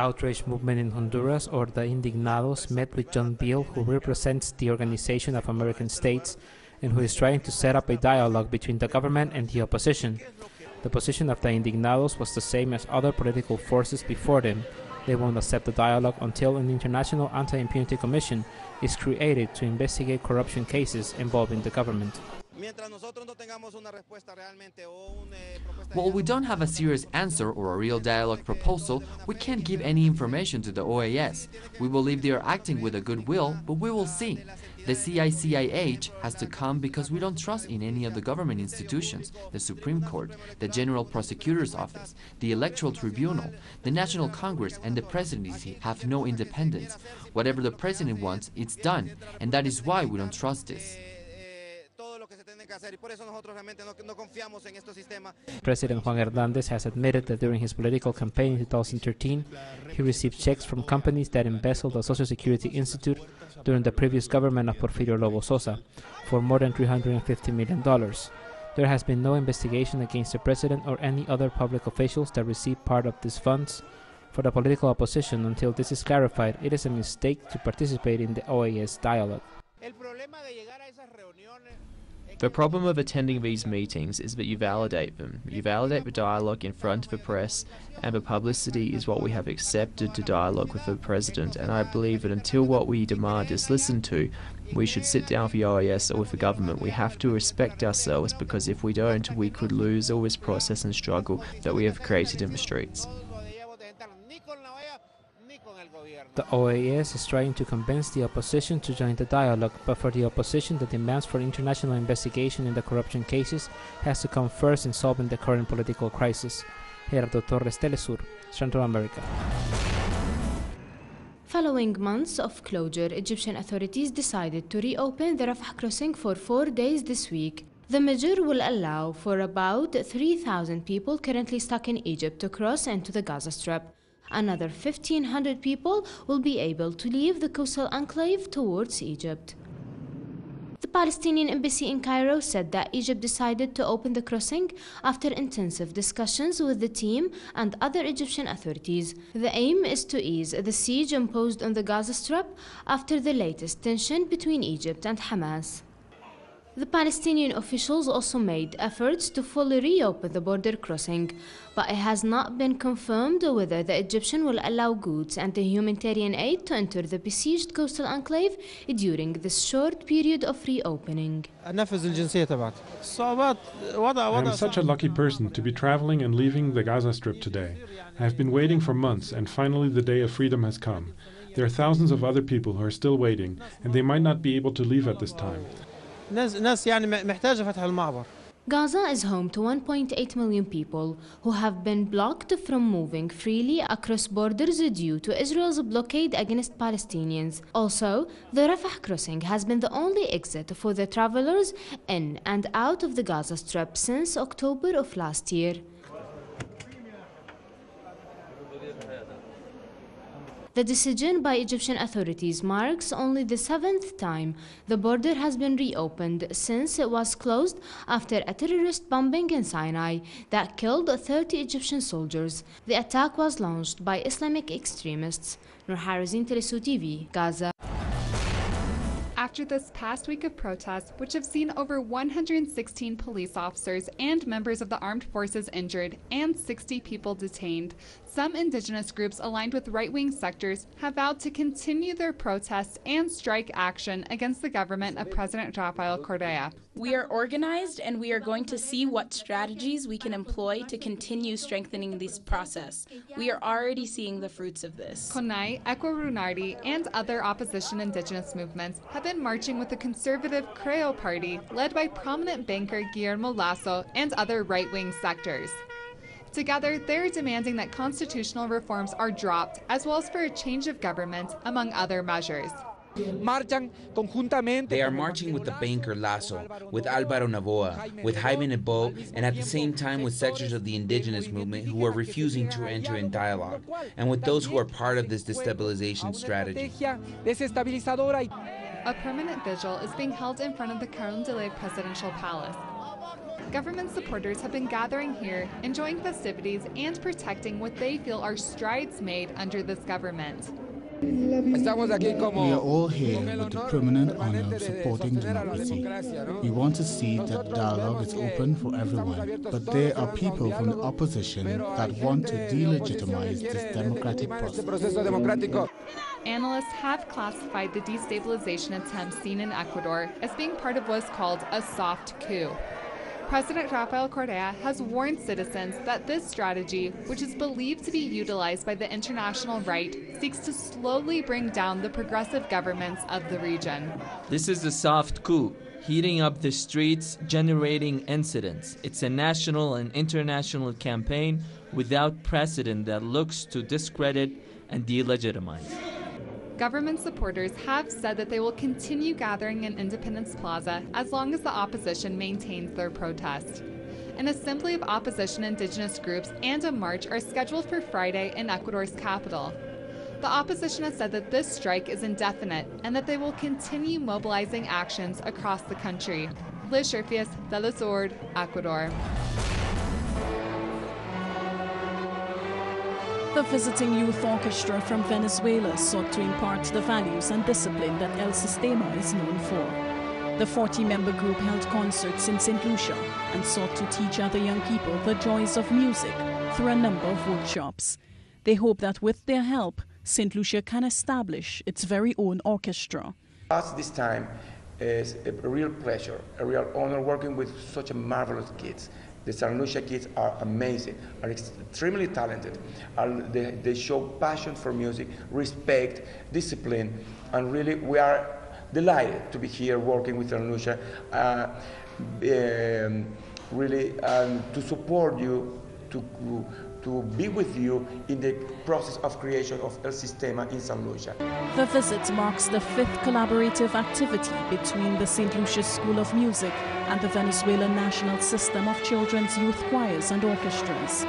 outrage movement in Honduras, or the Indignados, met with John Beale, who represents the Organization of American States and who is trying to set up a dialogue between the government and the opposition. The position of the Indignados was the same as other political forces before them. They won't accept the dialogue until an international anti-impunity commission is created to investigate corruption cases involving the government. While we don't have a serious answer or a real dialogue proposal, we can't give any information to the OAS. We believe they are acting with a good will, but we will see. The CICIH has to come because we don't trust in any of the government institutions, the Supreme Court, the General Prosecutor's Office, the Electoral Tribunal, the National Congress, and the Presidency have no independence. Whatever the President wants, it's done, and that is why we don't trust this. President Juan Hernández has admitted that during his political campaign in 2013, he received checks from companies that embezzled the Social Security Institute during the previous government of Porfirio Lobo Sosa for more than $350 million. There has been no investigation against the president or any other public officials that received part of these funds. For the political opposition, until this is clarified, it is a mistake to participate in the OAS dialogue. The problem of attending these meetings is that you validate them. You validate the dialogue in front of the press, and the publicity is what we have accepted to dialogue with the president, and I believe that until what we demand is listened to, we should sit down with the OAS or with the government. We have to respect ourselves, because if we don't, we could lose all this process and struggle that we have created in the streets. The OAS is trying to convince the opposition to join the dialogue, but for the opposition, the demands for international investigation in the corruption cases has to come first in solving the current political crisis. Gerardo Torres, TeleSUR, Central America. Following months of closure, Egyptian authorities decided to reopen the Rafah crossing for 4 days this week. The measure will allow for about 3,000 people currently stuck in Egypt to cross into the Gaza Strip. Another 1,500 people will be able to leave the coastal enclave towards Egypt. The Palestinian embassy in Cairo said that Egypt decided to open the crossing after intensive discussions with the team and other Egyptian authorities. The aim is to ease the siege imposed on the Gaza Strip after the latest tension between Egypt and Hamas. The Palestinian officials also made efforts to fully reopen the border crossing, but it has not been confirmed whether the Egyptian will allow goods and the humanitarian aid to enter the besieged coastal enclave during this short period of reopening. I'm such a lucky person to be traveling and leaving the Gaza Strip today. I have been waiting for months, and finally the day of freedom has come. There are thousands of other people who are still waiting, and they might not be able to leave at this time. Gaza is home to 1.8 million people who have been blocked from moving freely across borders due to Israel's blockade against Palestinians. Also, the Rafah crossing has been the only exit for the travelers in and out of the Gaza Strip since October of last year. The decision by Egyptian authorities marks only the 7th time the border has been reopened since it was closed after a terrorist bombing in Sinai that killed 30 Egyptian soldiers. The attack was launched by Islamic extremists. Nur Harazin, TeleSUR TV, Gaza. After this past week of protests, which have seen over 116 police officers and members of the armed forces injured and 60 people detained, some indigenous groups aligned with right-wing sectors have vowed to continue their protests and strike action against the government of President Rafael Correa. We are organized and we are going to see what strategies we can employ to continue strengthening this process. We are already seeing the fruits of this. Konai, Equirunardi, and other opposition indigenous movements have been marching with the conservative Creo Party, led by prominent banker Guillermo Lasso and other right-wing sectors. Together, they're demanding that constitutional reforms are dropped, as well as for a change of government, among other measures. They are marching with the banker Lasso, with Alvaro Novoa, with Jaime Nebo, and at the same time with sectors of the indigenous movement who are refusing to enter in dialogue, and with those who are part of this destabilization strategy. A permanent vigil is being held in front of the Carondelet Presidential Palace. Government supporters have been gathering here, enjoying festivities and protecting what they feel are strides made under this government. We are all here with the permanent honor of supporting democracy. We want to see that dialogue is open for everyone, but there are people from the opposition that want to delegitimize this democratic process. Analysts have classified the destabilization attempts seen in Ecuador as being part of what is called a soft coup. President Rafael Correa has warned citizens that this strategy, which is believed to be utilized by the international right, seeks to slowly bring down the progressive governments of the region. This is a soft coup, heating up the streets, generating incidents. It's a national and international campaign without precedent that looks to discredit and delegitimize. Government supporters have said that they will continue gathering in Independence Plaza as long as the opposition maintains their protest. An assembly of opposition indigenous groups and a march are scheduled for Friday in Ecuador's capital. The opposition has said that this strike is indefinite and that they will continue mobilizing actions across the country. Liz Sherfius, TeleSUR, Ecuador. The visiting youth orchestra from Venezuela sought to impart the values and discipline that El Sistema is known for. The 40-member group held concerts in St. Lucia and sought to teach other young people the joys of music through a number of workshops. They hope that with their help, St. Lucia can establish its very own orchestra. Us this time is a real pleasure, a real honor working with such a marvelous kids. The St. Lucia kids are amazing, are extremely talented. They show passion for music, respect, discipline, and really we are delighted to be here working with St. Lucia, really to support you, to be with you in the process of creation of El Sistema in St. Lucia. The visit marks the 5th collaborative activity between the St. Lucia School of Music and the Venezuelan National System of Children's Youth Choirs and Orchestras.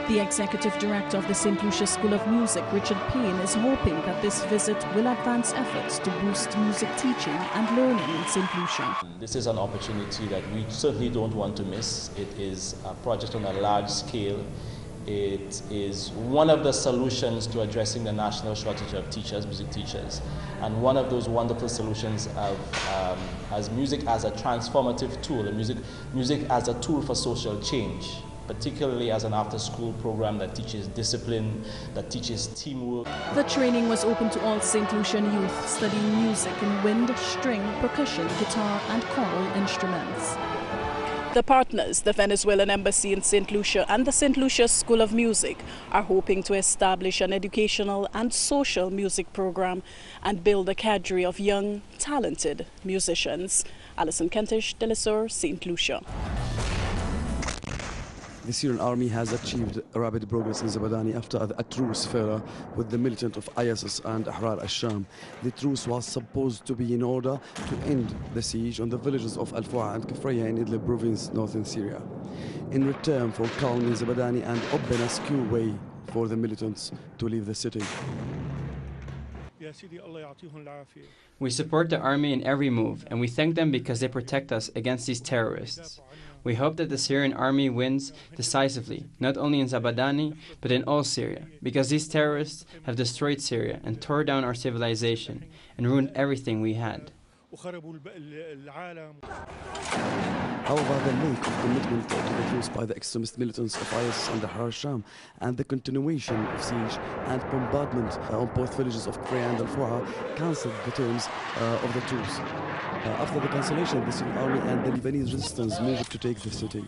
The executive director of the St. Lucia School of Music, Richard Payne, is hoping that this visit will advance efforts to boost music teaching and learning in St. Lucia. This is an opportunity that we certainly don't want to miss. It is a project on a large scale. It is one of the solutions to addressing the national shortage of teachers, music teachers, and one of those wonderful solutions as music as a transformative tool, and music as a tool for social change, particularly as an after-school program that teaches discipline, that teaches teamwork. The training was open to all St. Lucian youth studying music in wind, string, percussion, guitar, and choral instruments. The partners, the Venezuelan Embassy in St. Lucia and the St. Lucia School of Music, are hoping to establish an educational and social music program and build a cadre of young, talented musicians. Alison Kentish, TeleSUR, St. Lucia. The Syrian army has achieved rapid progress in Zabadani after a truce fell with the militant of ISIS and Ahrar al-Sham. The truce was supposed to be in order to end the siege on the villages of Al-Fu'a and Kafraya in Idlib province, northern Syria. In return for calm in Zabadani and open a secure way for the militants to leave the city. We support the army in every move, and we thank them because they protect us against these terrorists. We hope that the Syrian army wins decisively, not only in Zabadani, but in all Syria, because these terrorists have destroyed Syria and tore down our civilization and ruined everything we had. However, the lack of commitment to the truce by the extremist militants of ISIS and Ahrar al-Sham and the continuation of siege and bombardment on both villages of Kafraya and Al-Fu'a cancelled the terms of the truce. After the cancellation, the Syrian army and the Lebanese resistance moved to take the city.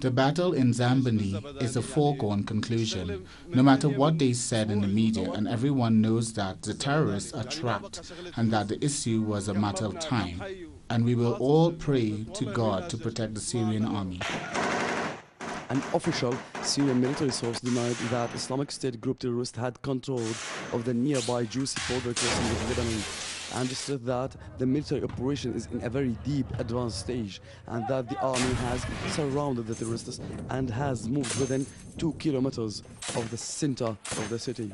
The battle in Zambani is a foregone conclusion, no matter what they said in the media, and everyone knows that the terrorists are trapped and that the issue was a matter of time. And we will all pray to God to protect the Syrian army. An official Syrian military source denied that Islamic State group terrorists had control of the nearby juicy border crossing with Lebanon, and said that the military operation is in a very deep advanced stage and that the army has surrounded the terrorists and has moved within 2 kilometers of the center of the city.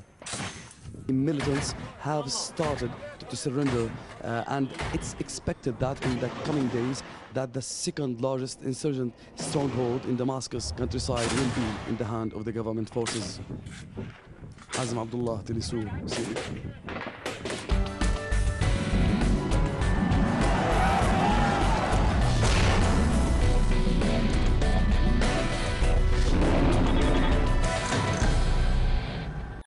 Militants have started to surrender, and it's expected that in the coming days that the second largest insurgent stronghold in Damascus countryside will be in the hand of the government forces. Azam Abdullah, TeleSUR, Syria.